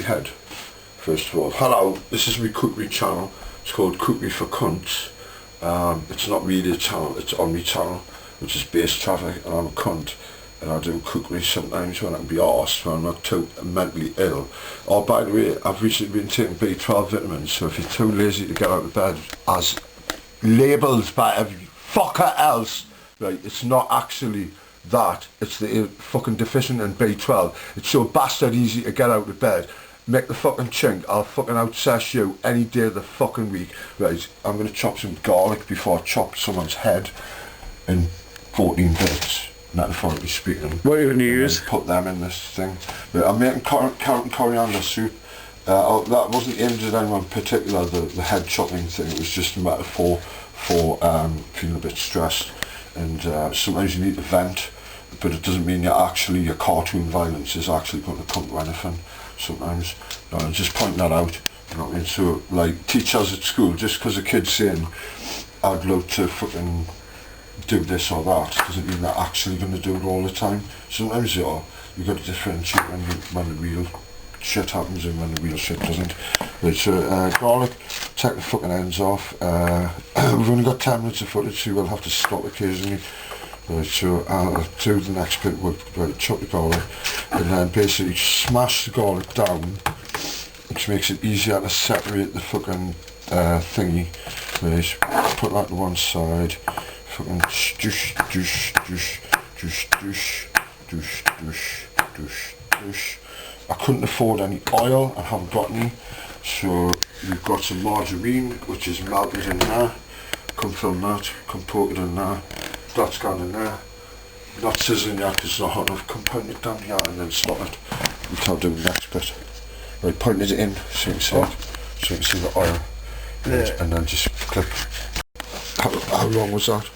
head. First of all, hello, this is my cookery channel. It's called Cookery for Cunts. It's not really a channel, it's on my channel, which is base traffic, and I'm a cunt. And I do cookery sometimes when I can be arsed, when I'm not too mentally ill. Oh, by the way, I've recently been taking B12 vitamins, so if you're too lazy to get out of bed, as labelled by every fucker else, right, it's not actually that, it's the fucking deficient in B12. It's so bastard easy to get out of bed. Make the fucking chink, I'll fucking outsass you any day of the fucking week. Right, I'm going to chop some garlic before I chop someone's head in 14 bits, metaphorically speaking. What are you going to use? Put them in this thing. But I'm making carrot and coriander soup. That wasn't aimed at anyone in particular, the head chopping thing. It was just a metaphor for feeling a bit stressed. And sometimes you need to vent, but it doesn't mean your cartoon violence is actually going to come to anything. Sometimes, I'm just pointing that out, you know what I mean? So, like, teachers at school, just because a kid's saying, I'd love to fucking do this or that, doesn't mean they're actually going to do it all the time. Sometimes you've got to differentiate when the real shit happens and when the real shit doesn't. Right, so, garlic, take the fucking ends off. We've only got 10 minutes of footage, so we'll have to stop occasionally. Right, so I'll do the next bit with chop the garlic, and then basically smash the garlic down, which makes it easier to separate the fucking thingy. Right, put that to one side, fucking douche, douche, douche, douche, douche, douche, douche, douche, douche. I couldn't afford any oil, I haven't got any, so we've got some margarine, which is melted in there. Come film that, come poke it in there. That's gone in there. Not sizzling yet because it's not hot enough. Come point it down here and then stop it. We can't do the next bit. Right, point it in so you can see it. So you can see the oil. Yeah. And then just click. How long was that?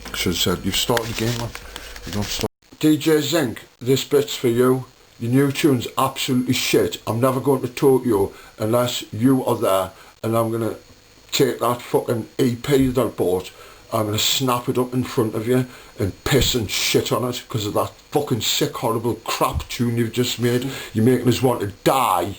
I should have said, you've started the game, man. You don't stop. DJ Zinc, this bit's for you. Your new tune's absolutely shit. I'm never going to Tokyo unless you are there, and I'm going to take that fucking EP that I bought. I'm going to snap it up in front of you and piss and shit on it because of that fucking sick, horrible crap tune you've just made. You're making us want to die.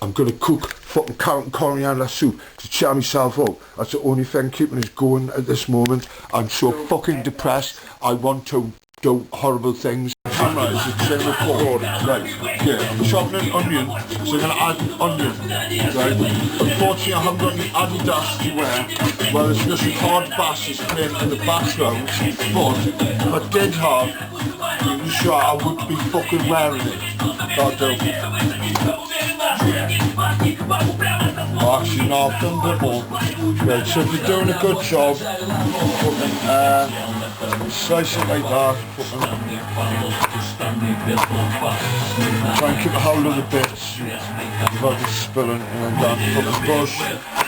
I'm going to cook fucking carrot and coriander soup to cheer myself up. That's the only thing keeping us going at this moment. I'm so fucking depressed. I want to do horrible things. Camera is the same record. Right, okay, I'm chopping an onion, so I'm going to add an onion. Right, unfortunately I haven't got any Adidas to wear. Well, it's just hard basses playing in the background, but if I did have, I'm sure I would be fucking wearing it. That'll do. Oh, actually, no, I've done a bit more. Right, so if you're doing a good job, fucking, slice it like that, try and keep a hold of the bits without it spilling, and then fucking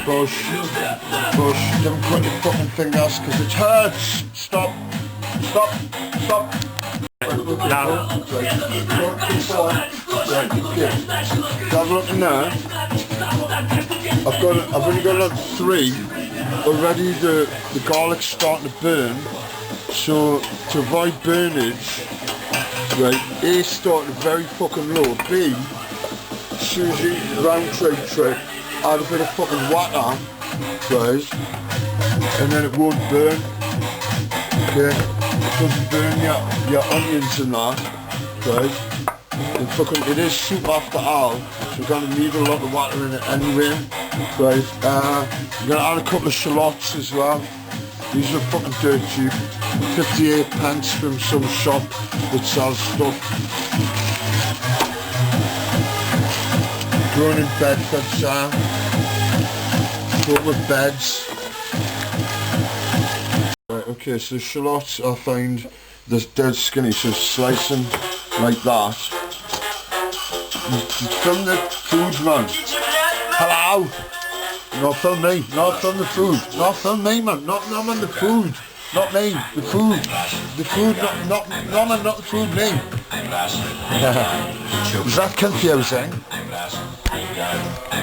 push, don't cut your fucking fingers because it hurts. Stop. Now. Right, okay. Have a look in there. I've only got like 3. Already the garlic's starting to burn. So to avoid burnage, right, A, started very fucking low. B, Susie round trick, add a bit of fucking water, right, and then it won't burn. Okay, it doesn't burn your onions and that, right. And fucking, it is soup after all, so we're gonna need a lot of water in it anyway, right. I'm gonna add a couple of shallots as well. These are fucking dirt cheap. 58 pence from some shop that sells stuff. Grown in Bedfordshire. Full with beds. Right, okay, so shallots I find this dead skinny, so slicing like that. It's from the food, man. Hello! Not from me, not from the food, not from me, man, not on the food, not me, the food, not the food, me. Is that confusing?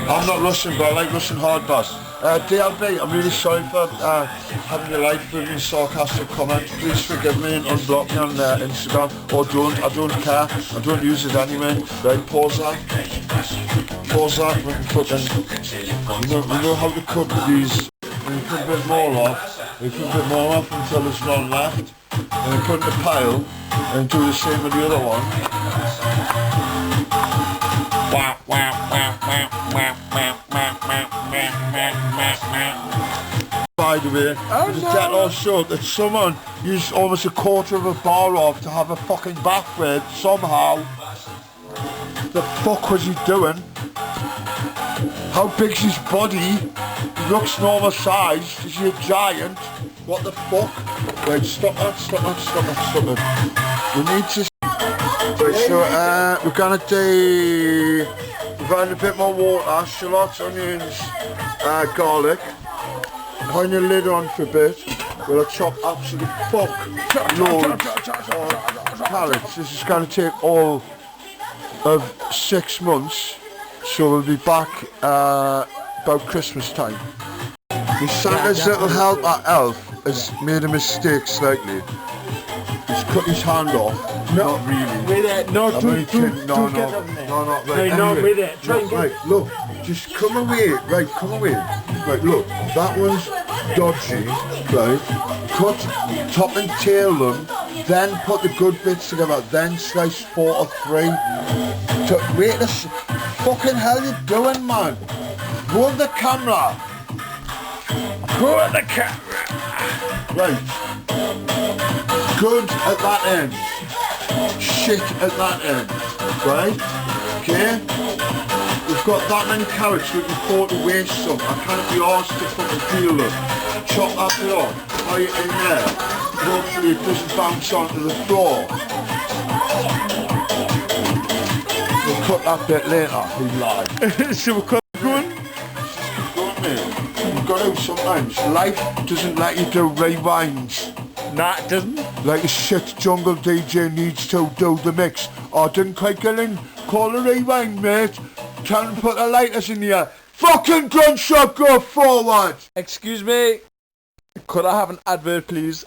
I'm not Russian, but I like Russian hard bass. DLB, I'm really sorry for having your life with me sarcastic comments. Please forgive me and unblock me on Instagram, or don't. I don't care. I don't use it anyway. Right, pause that. Pause that. We can fucking. We know how to cut these. We put a bit more off. We put a bit more off until there's none left. And we put in the pile and do the same with the other one. Wow, wow, wow, wow, wow, wow, wow, wow, wow. By the way, it's that all short that someone used almost a quarter of a bar off to have a fucking bath with somehow. The fuck was he doing? How big's his body? He looks normal size. Is he a giant? What the fuck? Right, stop that, stop that, stop that, stop it. We need to... Right, so we're gonna do... We've added a bit more water, shallots, onions, garlic. Put your lid on for a bit. We'll chop absolutely loads of carrots. This is gonna take all of 6 months. So we'll be back about Christmas time. Santa's little helper elf has made a mistake slightly. He's cut his hand off. No, not really. With it, no, Right, right. no, With it. Try and get. Right, look, just come away. Right, come away. Right, look, that one's dodgy. Right, cut top and tail them, then put the good bits together, then slice 4 or 3. Wait a fucking hell you doing, man? Roll the camera. Roll the camera. Right. Good at that end. Shit at that end. Right? Okay? We've got that many carrots, we can afford to waste some. I can't be asked to fucking peel them. Chop that bit off, tie it in there. Hopefully it doesn't bounce onto the floor. We'll cut that bit later, he lied. So we'll cut going? Going, mate. You've got to sometimes. Life doesn't let you do rewinds. Nah, it doesn't. Like a shit jungle DJ needs to do the mix. I didn't quite get in. Call a rewind, mate. Tell him to put the lighters in here. Fucking gunshot, go forward! Excuse me. Could I have an advert, please?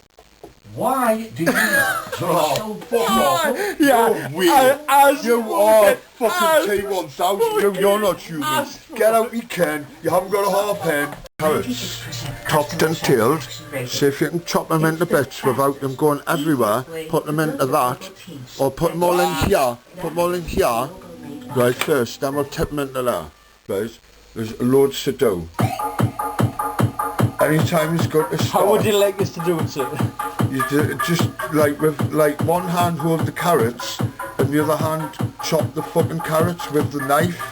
Why do you so fuck off? Yeah, You're weird. You are fucking T1000. You're not human. Get out you can. You haven't got a half pen. Carrots, topped and tailed. See if you can chop them into bits without them going everywhere. Put them into that. Or put them all in here. Put them all in here. Right, first. Then we'll tip them into there. Right. There's loads to do. Anytime it's good to start. How would you like us to do it, sir? You do, just like with one hand hold the carrots and the other hand chop the fucking carrots with the knife.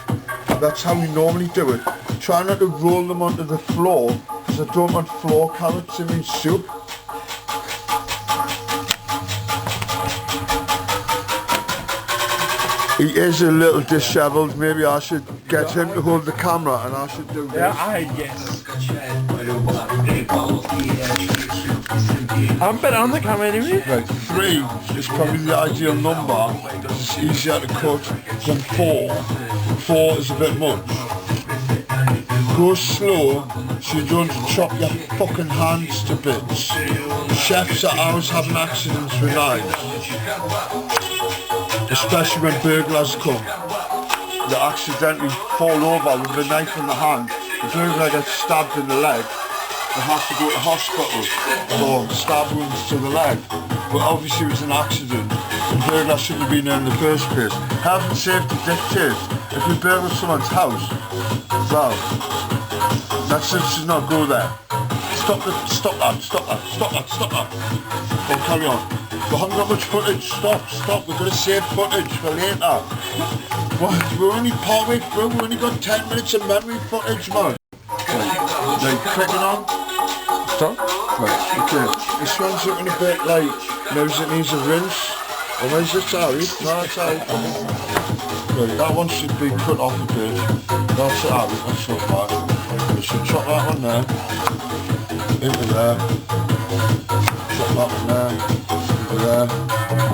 That's how we normally do it. Try not to roll them onto the floor because I don't want floor carrots in my soup. He is a little dishevelled. Maybe I should get him to hold the camera and I should do this. Yeah, I guess. I'm better on the camera anyway. Right, 3 is probably the ideal number because it's easier to cut than 4. 4 is a bit much. Go slow so you don't chop your fucking hands to bits. Chefs are always having accidents with knives. Especially when burglars come. They accidentally fall over with a knife in the hand. The burglar gets stabbed in the leg and has to go to hospital for stab wounds to the leg. But obviously it was an accident. The burglar shouldn't have been there in the first place. Health and safety dictates if we burgle someone's house, well, let's just not go there. Stop that, stop that, stop that, stop that, stop that. Then carry on. We haven't got much footage. Stop. We're going to save footage for later. What? We're only partway through. We've only got 10 minutes of memory footage, man. Like clicking on. Stop. Right, okay. This one's looking a bit like knows it needs a rinse. Or where's it, sorry? No, it's out. Right, that one should be cut off a bit. That's it out. That's not bad. We should chop that one there. Into there. Chop that one there.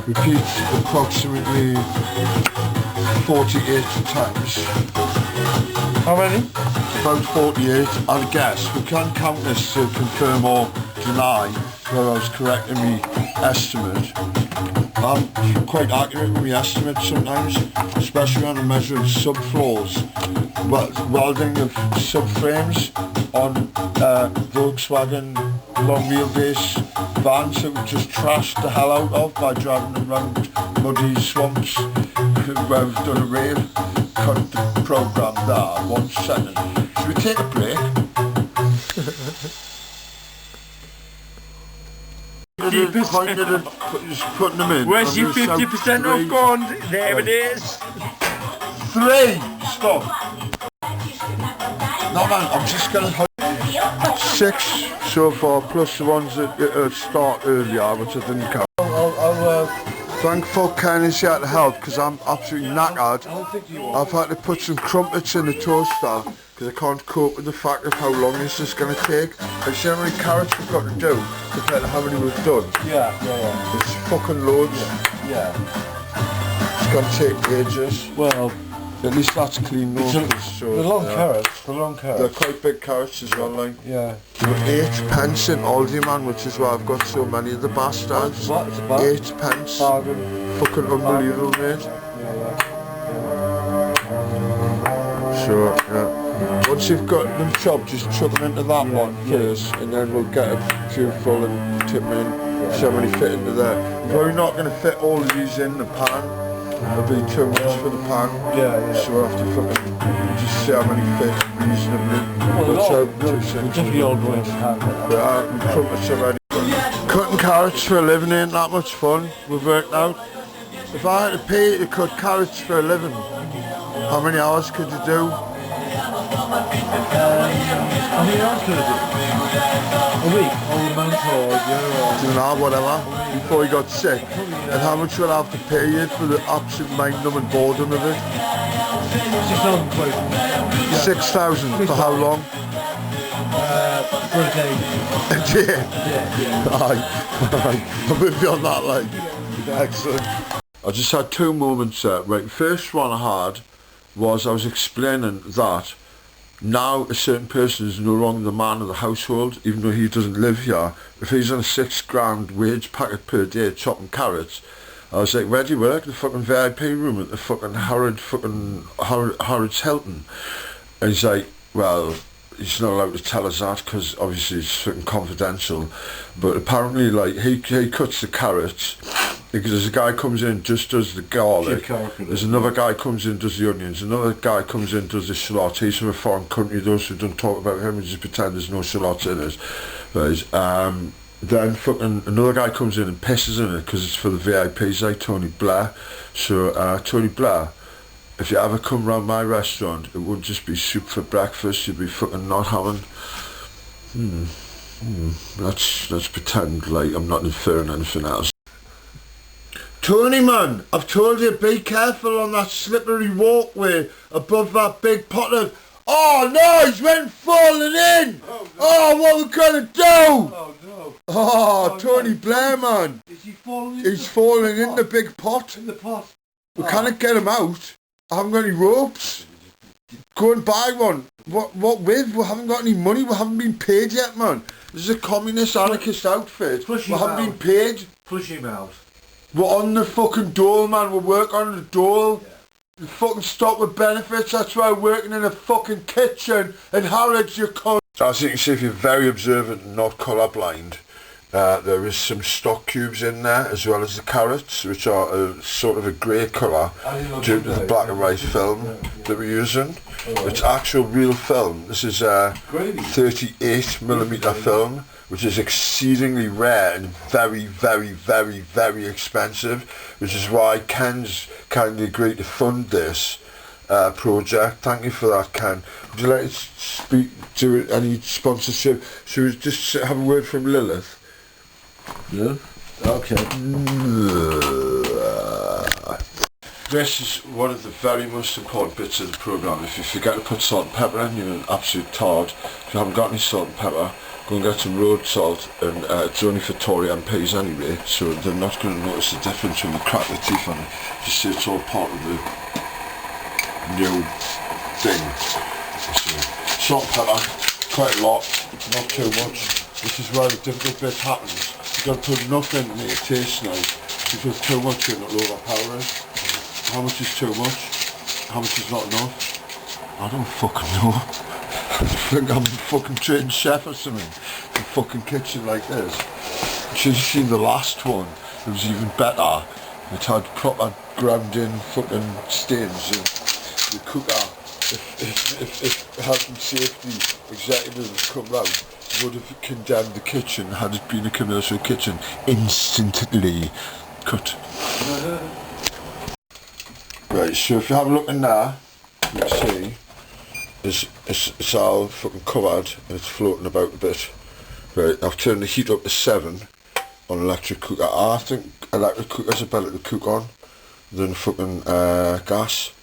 Repeat approximately 48 times. How many? about 48, I guess. We can't count this to confirm or deny whether I was correct in my estimate. I'm quite accurate with my estimates sometimes, especially when I'm measuring subfloors. Welding of subframes on Volkswagen long wheelbase vans that we just trashed the hell out of by driving them around muddy swamps where we've done a rave. Cut the programme there, 1 second. Should we take a break? Pointed at just putting them in. Where's your 50% off gone? There it is. 3! Stop. No man, I'm just gonna 6 so far, plus the ones that start earlier, which I didn't count. I'll thankful Ken is here to help because I'm absolutely knackered. I've had to put some crumpets in the toaster because I can't cope with the fact of how long this is going to take. I see how many carrots we've got to do compared to how many we've done. Yeah. It's fucking loads. Yeah. It's going to take ages. Well, at least that's clean notice. So, the long carrots. They're quite big carrots as well, like. Yeah. They were 8 pence in Aldi, man, which is why I've got so many of the bastards. What? It's about 8 pence. bargain. Fucking unbelievable, mate. Yeah. So, yeah. Once you've got them chopped, just chuck them into that one first, and then we'll get a few full and tip them in. See how many fit into there. We're probably not going to fit all of these in the pan. It'll be too much for the pan. Yeah. So we'll have to fucking just see how many fit reasonably. We'll definitely all go into pan. Crumpets already. Cutting carrots for a living ain't that much fun. We've worked out. If I had to pay you to cut carrots for a living, how many hours could you do? How many hours could I do? A week? Or a month or a year or... Whatever, before he got sick. And how much would I have to pay you for the absolute mind-numbing boredom of it? 6,000 quid. 6,000 for how long? For a day. Yeah. Aye. I'm with you on that, like. Excellent. I just had 2 moments there. Right, the first one I had was I was explaining that now a certain person is no longer the man of the household, even though he doesn't live here. If he's on a £6 wage packet per day chopping carrots, I was like, where do you work? The fucking VIP room at the fucking Harrods Hilton. And he's like, well, he's not allowed to tell us that because obviously it's fucking confidential. But apparently, like, he cuts the carrots. Because there's a guy comes in, just does the garlic. There's another guy comes in, does the onions. Another guy comes in, does the shallots. He's from a foreign country. Those who don't talk about him, we just pretend there's no shallots in it. Right. Then fucking another guy comes in and pisses in it because it's for the VIPs, like Tony Blair. So Tony Blair, if you ever come round my restaurant, it wouldn't just be soup for breakfast. You'd be fucking not having. Let's pretend like I'm not inferring anything else. Tony, man, I've told you, be careful on that slippery walkway above that big pot of... Oh no, he's went falling in! Oh, what are we gonna do? Oh no. Oh, Tony Blair, man. Is he falling in? He's falling in the big pot. In the pot. We can't get him out. I haven't got any ropes. Go and buy one. What with? We haven't got any money. We haven't been paid yet, man. This is a communist anarchist outfit. We haven't been paid. Push him out. We're on the fucking dole, man. We work on the dole. Yeah. You fucking stop with benefits. That's why we're working in a fucking kitchen in Harrods, you cunt. As you can see, if you're very observant and not colourblind, there is some stock cubes in there as well as the carrots, which are sort of a grey colour due to the black and white film that we're using. It's actual real film. This is 38mm film, which is exceedingly rare and very, very, very, very expensive, which is why Ken's kindly agreed to fund this project. Thank you for that, Ken. Would you like to speak to any sponsorship? Should we just have a word from Lilith? Yeah? Okay. This is one of the very most important bits of the programme. If you forget to put salt and pepper in, you're an absolute tard. If you haven't got any salt and pepper, go and get some road salt, and it's only for Tory MPs anyway, so they're not going to notice the difference when they crack their teeth on it. Just see it's all part of the new thing. So salt and pepper, quite a lot, not too much. This is where the difficult bit happens. You've got to put enough in to make it taste nice. If you put too much in, it'll overpower it. How much is too much? How much is not enough? I don't fucking know. I think I'm a fucking trained chef or something. In a fucking kitchen like this. You should have seen the last one. It was even better. It had proper ground in fucking stains in the cooker. If health and safety executive had come round, would have condemned the kitchen had it been a commercial kitchen. Instantly. Cut. Right, so if you have a look in there, you can see it's all fucking covered and it's floating about a bit. Right, I've turned the heat up to 7 on electric cooker. I think electric cookers are better to cook on than fucking gas,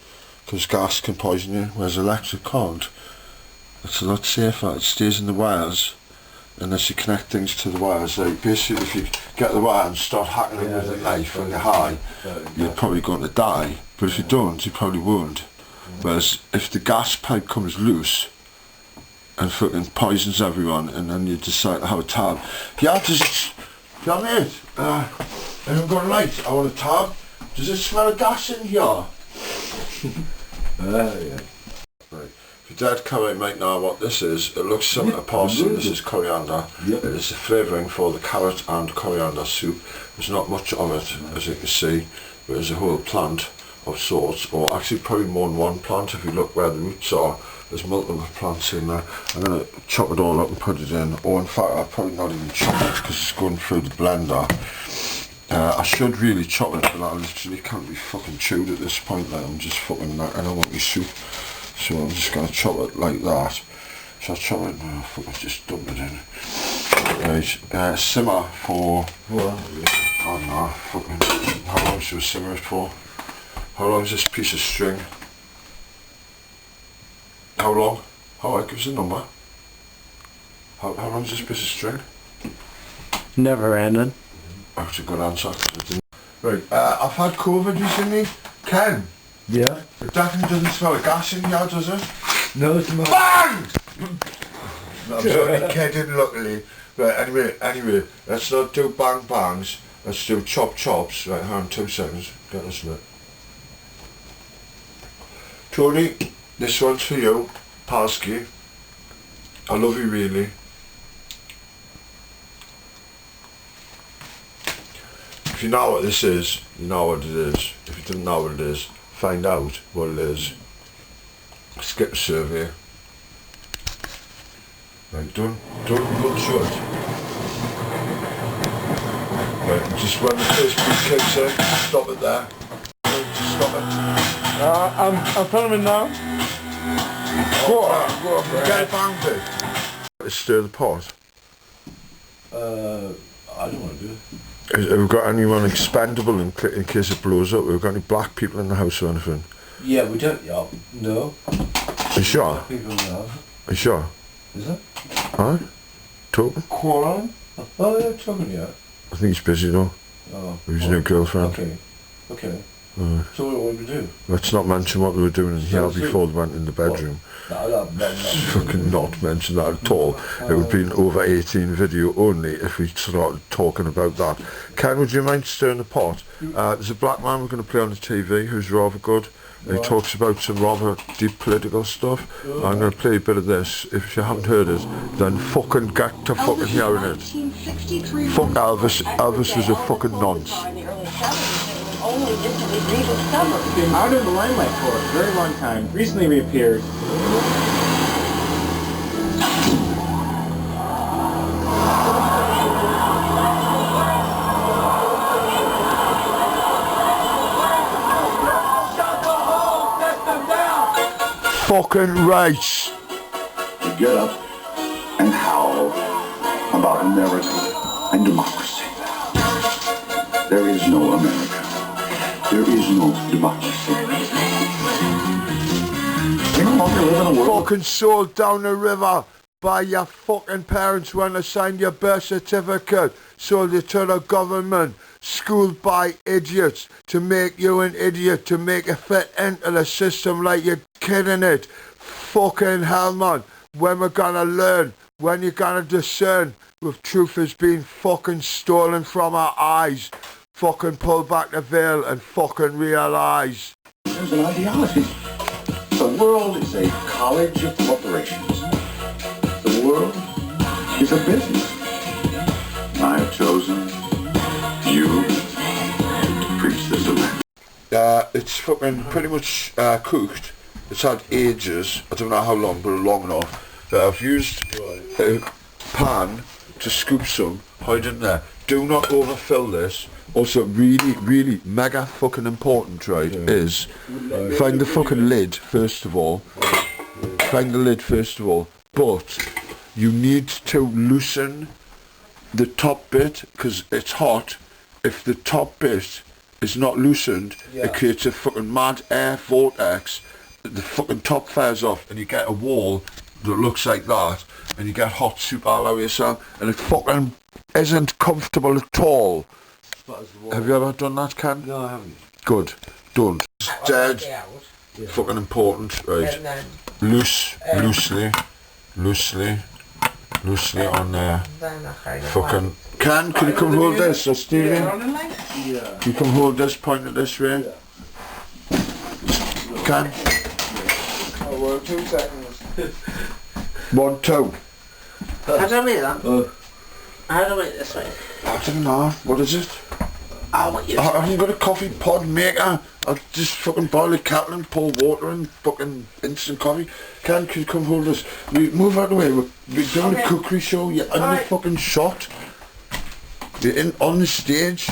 because gas can poison you, whereas electric can't. It's a lot safer. It stays in the wires unless you connect things to the wires. Like basically, if you get the wire and start hacking it with a knife when you're high, you're probably going to die. But if you don't, you probably won't. Whereas if the gas pipe comes loose and fucking poisons everyone, and then you decide to have a tab. Yeah, mate, anyone got a light? I want a tab. Does it smell of gas in here? Yeah. Right. If your dad Corrie might know what this is, it looks similar to parsley. This is coriander. Yep. It is the flavouring for the carrot and coriander soup. There's not much of it, as you can see, but there's a whole plant of sorts, or actually probably more than one plant if you look where the roots are. There's multiple plants in there. I'm going to chop it all up and put it in, or in fact I'll probably not even chop it because it's going through the blender. I should really chop it, but I literally can't be fucking chewed at this point. Like, I'm just fucking, I don't want my soup, so I'm just going to chop it like that. So I'll chop it, no, fucking just dump it in. Right, simmer for, oh no, fucking, how long should we simmer it for? How long is this piece of string? How long? How, give us a number. How long is this piece of string? Never ending. That's a good answer. Right, I've had COVID recently. Ken, Yeah? it definitely doesn't smell of gas in here, does it? No, it's not. BANG! No, I'm sorry, kidding, luckily. Right, anyway, let's not do bang bangs. Let's do chop chops. Right, hang on 2 seconds. Get this in it. Tony, this one's for you. Palski. I love you really. If you know what this is, you know what it is. If you don't know what it is, find out what it is. Skip a survey. Right, don't show it. Right, just when the first beat kicks in, stop it there. Just stop it. I'm filming now. Go on, get it bang big. Stir the pot. I don't want to do it. Have we got anyone expendable in case it blows up? Have we got any black people in the house or anything? Yeah, we don't. Yeah, no. Are you sure? People know. Are you sure? Is it? Huh? Talking? Quarrel? Oh, yeah, talking, yeah. I think he's busy though. Oh. With his new girlfriend. Okay. Okay. So what do we do? Let's not mention what they were doing in here Sounds before they went in the bedroom. No. Fucking not mention that at all. It would be an over 18 video only if we started talking about that. Ken, would you mind stirring the pot? There's a black man we're going to play on the TV who's rather good. He talks about some rather deep political stuff. I'm going to play a bit of this. If you haven't heard it, then fucking get to fucking hearing it. Fuck Elvis. Elvis was a fucking nonce. Only recently rediscovered. Been out of the limelight for a very long time. Recently reappeared. Fucking race. To get up and howl about America and democracy. There is no America. There is no democracy. We no longer live in a world. Fucking sold down the river by your fucking parents when they signed your birth certificate. Sold it to the government. Schooled by idiots to make you an idiot, to make you fit into the system like you're kidding it. Fucking hell, man. when we're gonna learn, when you're gonna discern if truth has been fucking stolen from our eyes, fucking pull back the veil and fucking realise. There's an ideology. The world is a college of corporations. The world is a business. I have chosen you to preach this event. It's fucking pretty much cooked. It's had ages, I don't know how long, but long enough that I've used a pan to scoop some, hide in there. Do not overfill this. Also, really mega fucking important, right, is find the fucking lid first of all. Find the lid first of all, but you need to loosen the top bit because it's hot. If the top bit is not loosened, it creates a fucking mad air vortex. The fucking top fires off and you get a wall that looks like that and you get hot soup all over yourself and it fucking isn't comfortable at all. Have you ever done that, Ken? No, I haven't. Good. Don't. It's dead. Fucking important, right? Loosely on there. Fucking. Can you come hold this, or Stevie? Can you come hold this, point it this way? Can? Oh, well, 2 seconds. 1, 2. How do I make that? How do I make it this way? I don't know. What is it? I want you. I haven't got a coffee pod maker. I'll just fucking boil a kettle and pour water and fucking instant coffee. Can you come hold us? We move out of the way. We're doing a cookery show. You're in the fucking shot. You're in on the stage.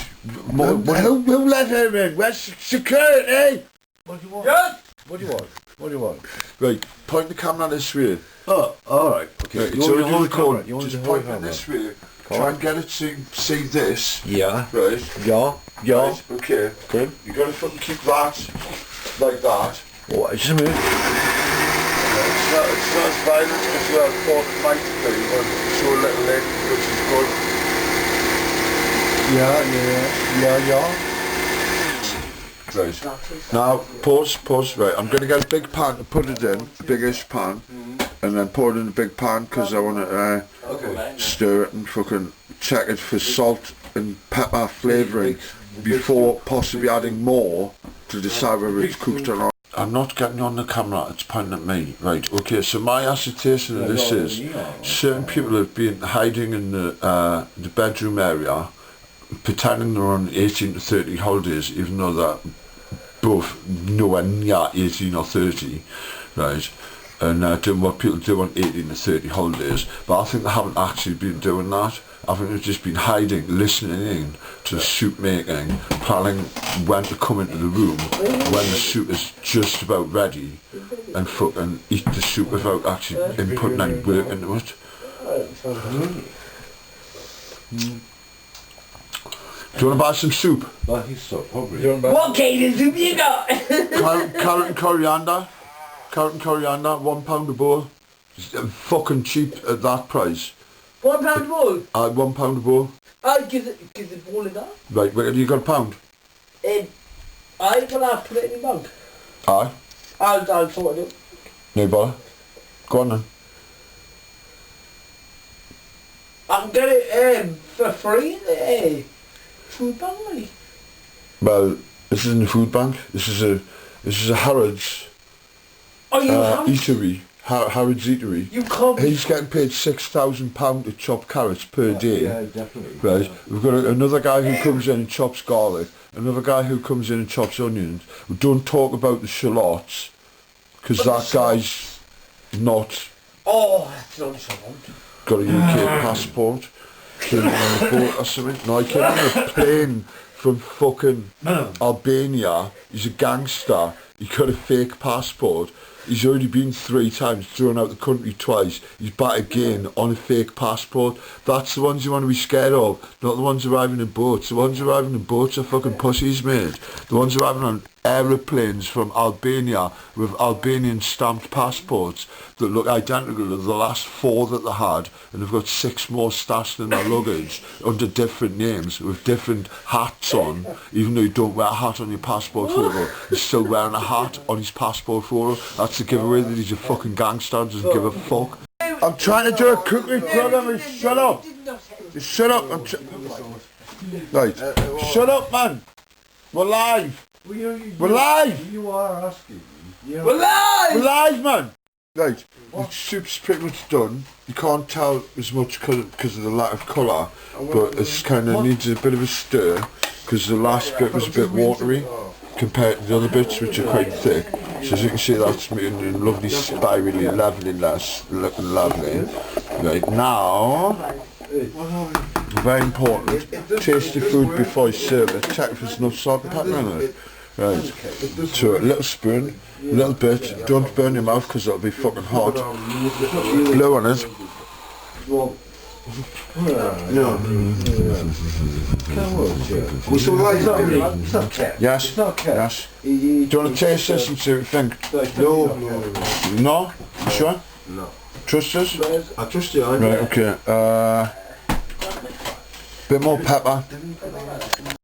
Who let her in? Where's security? What do you want? Yes! What do you want? What do you want? Right, point the camera this way. Oh, alright. Okay. Right, You it's want already to hold recorded. You want Just to hold point it camera? this way. Try and get it to see this. Yeah. Right. Yeah. Right, okay. Good. You gotta fucking keep that like that. Oh, just a minute. It's not as violent as I thought it might be, but show a little leg, which is good. Yeah. Right. Now, pause, right. I'm gonna get a big pan to put it in, a biggish pan, and then pour it in a big pan because I wanna stir it and fucking check it for salt and pepper flavouring before possibly adding more to decide whether it's cooked or not. I'm not getting on the camera, it's pointing at me. Right, okay, so my assertion of this is certain people have been hiding in the bedroom area, pretending they're on 18 to 30 holidays, even though they're both nowhere near 18 or 30, right? And doing what people do on 18 to 30 holidays. But I think they haven't actually been doing that. I think they've just been hiding, listening in to the soup making, planning when to come into the room when the soup is just about ready, and fucking eat the soup without actually inputting any work into it. Do you want to buy some soup? I think so, probably. What kind of soup you got? Carrot and coriander. Carrot and coriander, £1 a bowl. It's fucking cheap at that price. £1 bowl? £1 a bowl. I'll give the bowl of that. Right, wait, you got a pound? I will put it in the bank. Aye. I'll sort it out. No bother. Go on then. I can get it for free in the food bank money. Well, this isn't a food bank. This is a Harrods eatery. Harrods eatery. You can't. He's getting paid £6,000 to chop carrots per day. Yeah, definitely. Right. We've got another guy who comes in and chops garlic. Another guy who comes in and chops onions. We don't talk about the shallots because that guy's not Oh, that's not someone. got a UK passport. Came on a boat or something. No, he came on a plane from fucking Albania. He's a gangster. He got a fake passport. He's already been 3 times, thrown out the country twice. He's back again on a fake passport. That's the ones you want to be scared of, not the ones arriving in boats. The ones arriving in boats are fucking pussies, mate. The ones arriving on aeroplanes from Albania with Albanian stamped passports that look identical to the last 4 that they had, and they've got 6 more stashed in their luggage under different names with different hats on. Even though you don't wear a hat on your passport photo, he's still wearing a hat on his passport photo. That's the giveaway that he's a fucking gangster and doesn't give a fuck. I'm trying to do a cookery program. Shut up. Shut up. Right. Shut up, man. We're live. We're live. You are asking. We're live! We're live, man. Right. The soup's pretty much done. You can't tell as much because of the lack of colour, but it's kind of needs a bit of a stir because the last bit was a bit watery compared to the other bits, which are quite thick. So as you can see, that's making a lovely spirally, looking lovely. Right now, very important, taste the food before you serve it. Check if there's no salt and pepper in it. Right, so a little spoon, a little bit, don't burn your mouth because it'll be fucking hot. Blow on it. It's not cat. Yes, yes. Do you want to taste this and see what you think? No? You sure? No. Trust us? I trust you. Right, okay. Bit more pepper.